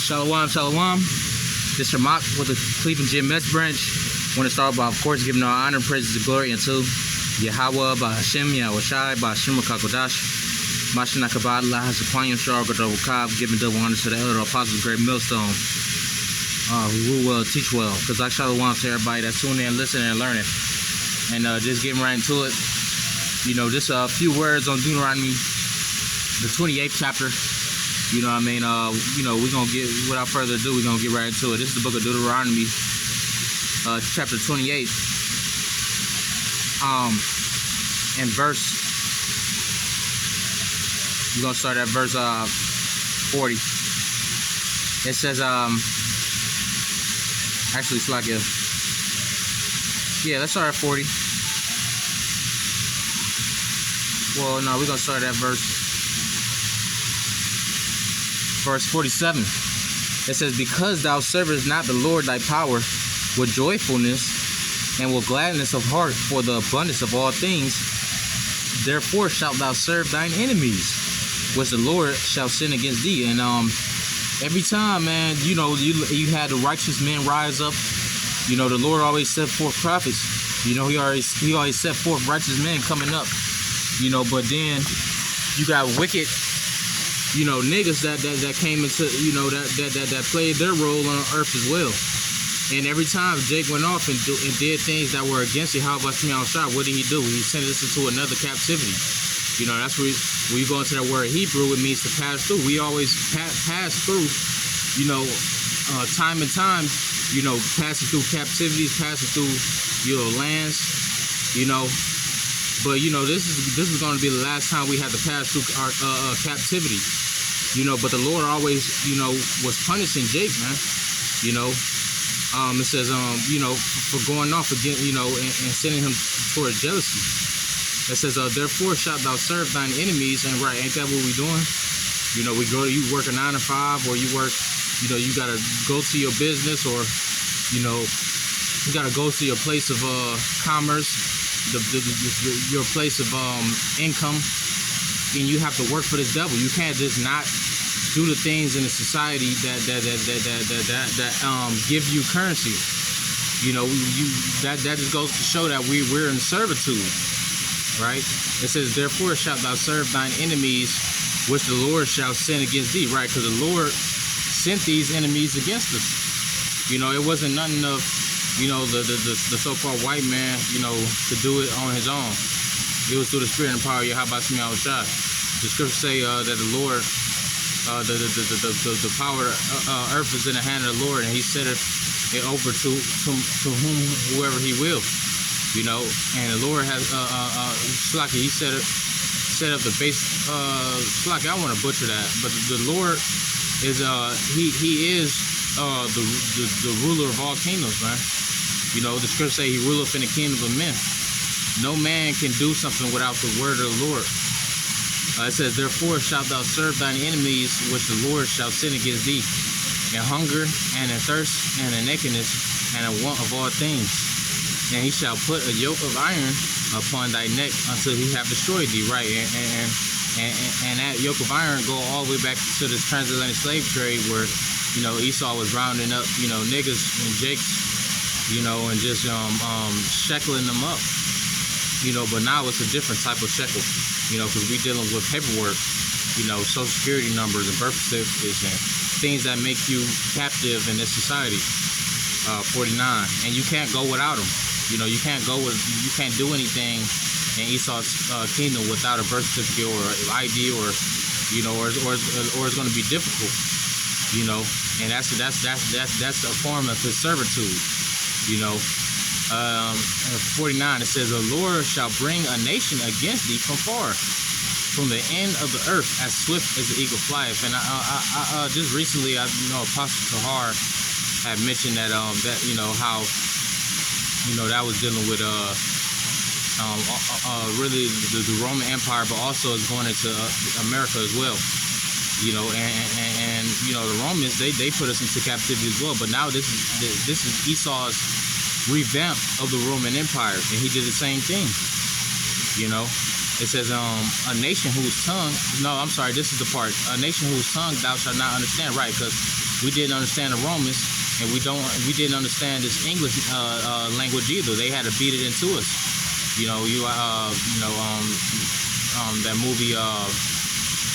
Shalom, shalom. This is Ramak with the Cleveland Gym Mess branch. I want to start by, of course, giving all honor, praises, and glory unto Yahweh, by Hashem, Yahushai, by Hashem, Kakodash, Mashina Kabad, Allah, Hasapayim, Shar, Gadol, Kab, giving double honor to the elder apostles, great millstone, who will teach well. Because I shalom to everybody that's tuning in, listening, and learning. And just getting right into it. You know, just a few words on Dueteronmy, the 28th chapter. You know what I mean? You know, we're going to get, without further ado, we're going to get right into it. This is the book of Dueteronmy, chapter 28, and verse, we're going to start at verse 40. It says, actually, it's like, yeah, let's start at 40. Well, no, we're going to start at verse 47. It says, because thou servest not the Lord thy power with joyfulness and with gladness of heart for the abundance of all things, therefore shalt thou serve thine enemies, which the Lord shall send against thee. And every time, man, you know, you had the righteous men rise up. You know, the Lord always set forth prophets. You know, he always set forth righteous men coming up. You know, but then you got wicked, you know, niggas that came into, you know, that played their role on earth as well. And every time Jake went off and did things that were against Yahweh, what did he do? He sent us into another captivity. You know, that's where when you go into that word Hebrew, it means to pass through. We always pass through, you know, time and time, you know, passing through captivities, passing through, you know, lands, you know. But, you know, this is going to be the last time we had to pass through our captivity. You know, but the Lord always, you know, was punishing Jake, man. You know, it says, you know, for going off again, you know, and sending him towards jealousy. It says, therefore shalt thou serve thine enemies. And right, ain't that what we doing? You know, you work a 9 to 5, or you work, you know, you got to go to your business, or, you know, you got to go to your place of commerce, your place of income. And you have to work for this devil. You can't just not do the things in the society that give you currency. You know, that just goes to show that we're in servitude, right? It says, therefore shalt thou serve thine enemies, which the Lord shall send against thee, right? Because the Lord sent these enemies against us. You know, it wasn't nothing of, you know, the so-called white man, you know, to do it on his own. It was through the spirit and power of Yahweh Yahushai. The scriptures say that the Lord, the power of earth is in the hand of the Lord, and he set it over to whoever he will. You know, and the Lord has Slaki, he set up the base. Slaki, I want to butcher that, but the Lord is he is the ruler of all kingdoms, man. You know, the scriptures say he ruleth in the kingdom of men. No man can do something without the word of the Lord. It says, therefore shalt thou serve thine enemies, which the Lord shall send against thee, in hunger, and in thirst, and in nakedness, and in want of all things. And he shall put a yoke of iron upon thy neck until he have destroyed thee, right? And that yoke of iron go all the way back to this transatlantic slave trade, where, you know, Esau was rounding up, you know, niggas and jakes, you know, and just sheckling them up. You know, but now it's a different type of shekel, you know, because we're dealing with paperwork, you know, social security numbers and birth certificates and things that make you captive in this society. 49, and you can't go without them. You know, you can't do anything in Esau's kingdom without a birth certificate or ID, or, you know, or it's going to be difficult, you know, and that's a form of his servitude, you know. 49, it says, the Lord shall bring a nation against thee from far, from the end of the earth, as swift as the eagle flieth. And I just recently, I know Apostle Tahar had mentioned that that, you know, how, you know, that was dealing with really the Roman Empire, but also is going into America as well. You know, and you know, the Romans, they put us into captivity as well. But now this is Esau's revamp of the Roman Empire, and he did the same thing. You know, It says, a nation whose tongue, no, I'm sorry, this is the part, a nation whose tongue thou shalt not understand, right? Because we didn't understand the Romans, and we didn't understand this English language either. They had to beat it into us. That movie, I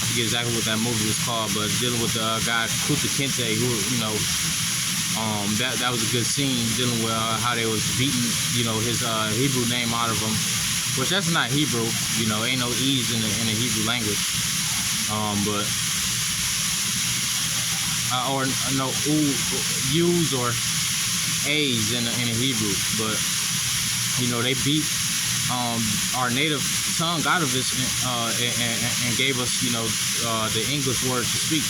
forget exactly what that movie was called, but dealing with the guy Kuta Kinte, who, that was a good scene, dealing with how they was beating, his Hebrew name out of him. Which that's not Hebrew, ain't no E's in the Hebrew language. Or no U's or A's in the Hebrew. But, they beat our native tongue out of us and gave us, the English word to speak.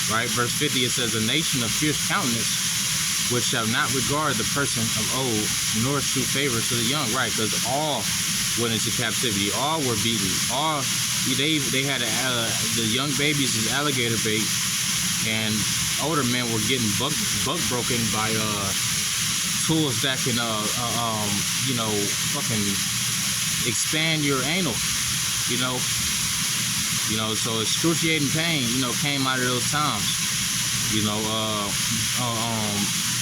Right? Verse 50, it says, a nation of fierce countenance, which shall not regard the person of old, nor shew favor to the young. Right? Because all went into captivity. All were beaten. All they had the young babies as alligator bait, and older men were getting buck broken by tools that can fucking expand your anal. So excruciating pain came out of those times.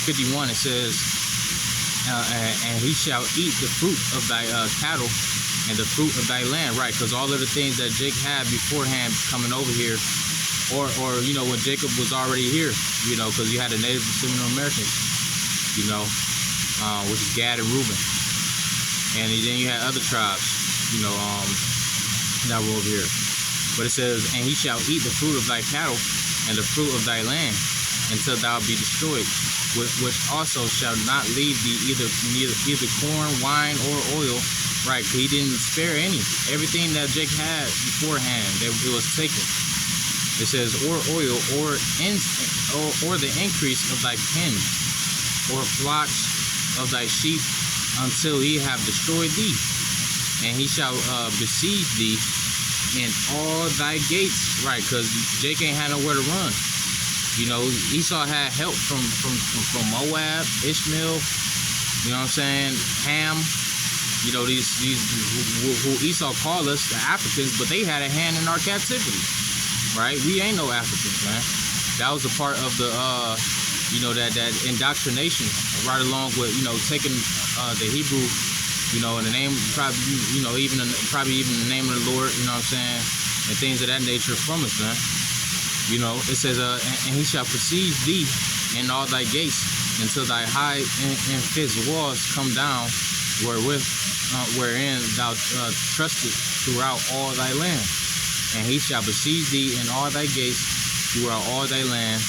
51, it says, and he shall eat the fruit of thy cattle and the fruit of thy land, right? Because all of the things that Jake had beforehand coming over here, or when Jacob was already here, because you had the Native Seminole Americans, which is Gad and Reuben, and then you had other tribes, that were over here. But it says, and he shall eat the fruit of thy cattle and the fruit of thy land until thou be destroyed. Which also shall not leave thee either corn, wine, or oil, right? He didn't spare any. Everything that Jake had beforehand, it was taken. It says, or oil, or the increase of thy kin, or flocks of thy sheep, until he have destroyed thee. And he shall besiege thee in all thy gates, right? Because Jake ain't had nowhere to run. Esau had help from Moab, Ishmael, Ham, these who Esau called us, the Africans, but they had a hand in our captivity, right? We ain't no Africans, man. That was a part of the, that indoctrination, right along with, taking the Hebrew, in the name, probably even the name of the Lord, and things of that nature from us, man. It says, and he shall besiege thee in all thy gates until thy high and fixed walls come down, wherein thou trusted throughout all thy land. And he shall besiege thee in all thy gates throughout all thy land,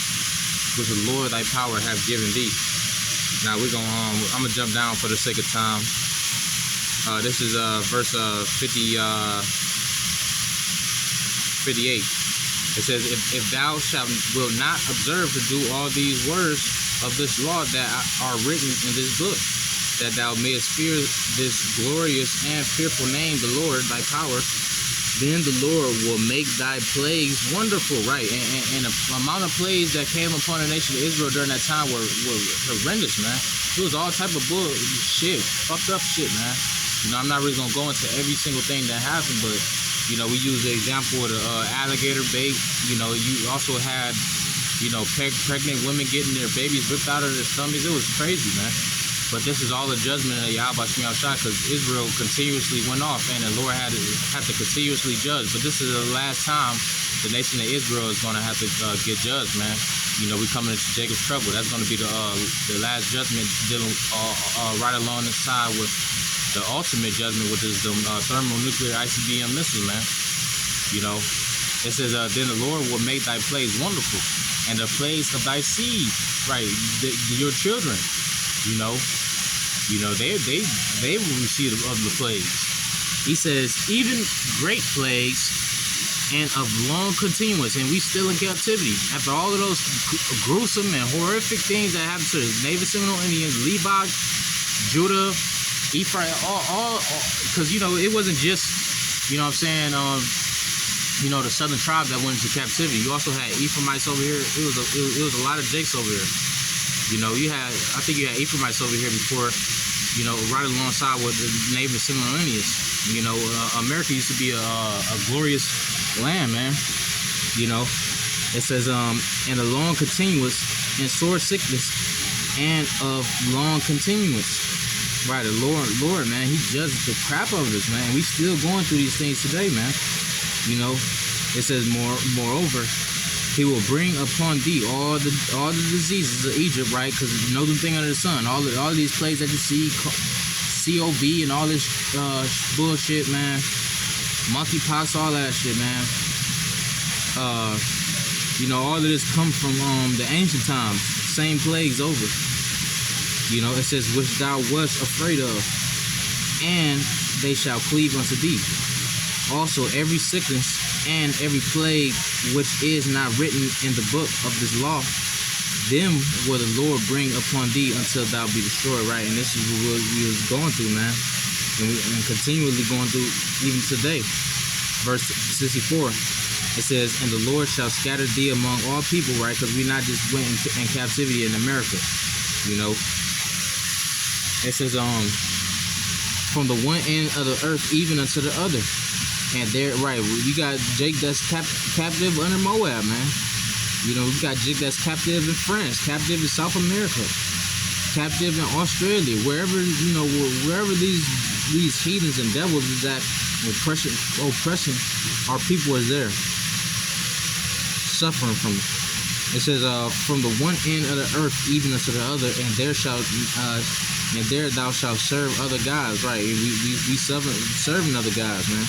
which the Lord thy power hath given thee. Now I'm gonna jump down for the sake of time. This is verse 58. It says, if thou will not observe to do all these words of this law that are written in this book, that thou mayest fear this glorious and fearful name, the Lord, thy power, then the Lord will make thy plagues wonderful, right? And the amount of plagues that came upon the nation of Israel during that time were horrendous, man. It was all type of bullshit, fucked up shit, man. I'm not really going to go into every single thing that happened, but we use the example of the alligator bait. You also had, pregnant women getting their babies ripped out of their stomachs. It was crazy, man. But this is all a judgment of Yahweh Shemiah Shai, because Israel continuously went off, and the Lord had to continuously judge. But this is the last time the nation of Israel is going to have to get judged, man. We coming into Jacob's trouble. That's going to be the last judgment, dealing right along the side with the ultimate judgment, which is the thermonuclear ICBM missiles, man. It says, then the Lord will make thy plagues wonderful, and the plagues of thy seed, right? Your children, they will receive of the plagues. He says, even great plagues and of long continuance, and we still in captivity after all of those gruesome and horrific things that happened to the Native Seminole Indians, Levi, Judah, Ephraim, all because it wasn't just the southern tribes that went into captivity. You also had Ephraimites over here. It was a lot of Jakes over here. I think you had Ephraimites over here before You know, right alongside with the neighbor similar lineage. You know, America used to be a glorious land, man. You know, it says, and a long continuance and sore sickness and of long continuance. Right, the Lord, man, he judges the crap out of us, man. We still going through these things today, man. You know, it says moreover, he will bring upon thee all the diseases of Egypt, right? Because know them thing under the sun, all these plagues that you see, COV and all this bullshit, man. Monkeypox, all that shit, man. You know, all of this come from the ancient times. Same plagues over. You know, it says, which thou wast afraid of, and they shall cleave unto thee. Also, every sickness and every plague which is not written in the book of this law, them will the Lord bring upon thee until thou be destroyed, right? And this is what we was going through, man. And continually going through even today. Verse 64, it says, and the Lord shall scatter thee among all people, right? Because we not just went in captivity in America, you know. It says, from the one end of the earth even unto the other. And there, right, we got Jake that's captive under Moab, man. You know, we got Jake that's captive in France, captive in South America, captive in Australia, wherever, you know, wherever these heathens and devils is at, oppressing our people is there, suffering from it. It says, from the one end of the earth even unto the other, and there thou shalt serve other gods, right? We serving other gods, man.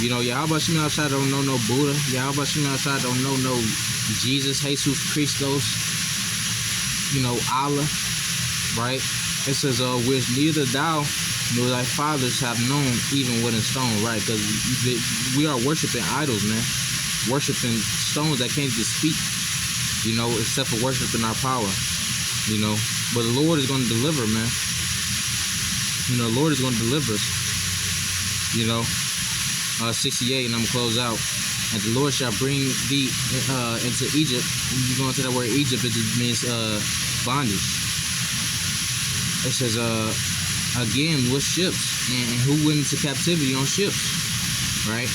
You know, Yahweh Shem outside don't know no Buddha. Yahweh Shem outside don't know no Jesus, Jesus Christos, you know, Allah, right? It says, which neither thou nor thy fathers have known, even wood and stone, right? Because we are worshiping idols, man. Worshiping stones that can't just speak, you know, except for worshiping our power, you know. But the Lord is going to deliver, man. You know, the Lord is going to deliver us, you know. 68, and I'm going to close out. And the Lord shall bring thee into Egypt. You go into that word Egypt, it just means bondage. It says, again, with ships. And who went into captivity on ships, right?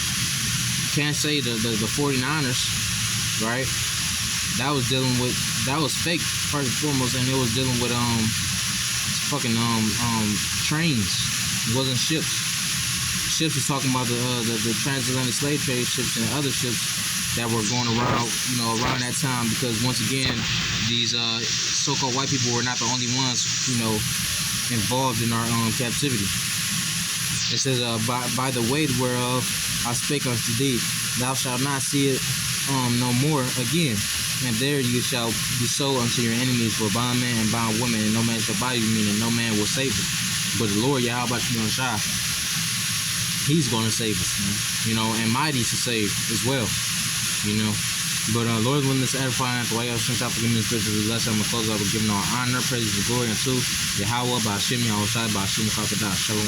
Can't say the 49ers, right? That was dealing with, that was fake, first and foremost, and it was dealing with fucking trains. It wasn't ships. Ships was talking about the transatlantic slave trade ships and other ships that were going around, you know, around that time, because once again, these so-called white people were not the only ones, you know, involved in our captivity. It says, by the weight whereof I spake unto thee, thou shalt not see it no more again. And there you shall be sold unto your enemies for bondmen and bondwomen, and no man shall buy you, meaning no man will save us. But the Lord Yahweh Shai, he's going to save us, man. You know, and mighty to save as well, you know. But Lord, when this edifying, the way I was trying to forgive me the scriptures, bless, I'm going to close out with giving all honor, praise, and glory unto Yahweh, by Hashem, Yahushai, by Hashem, Kakadash, Shalom.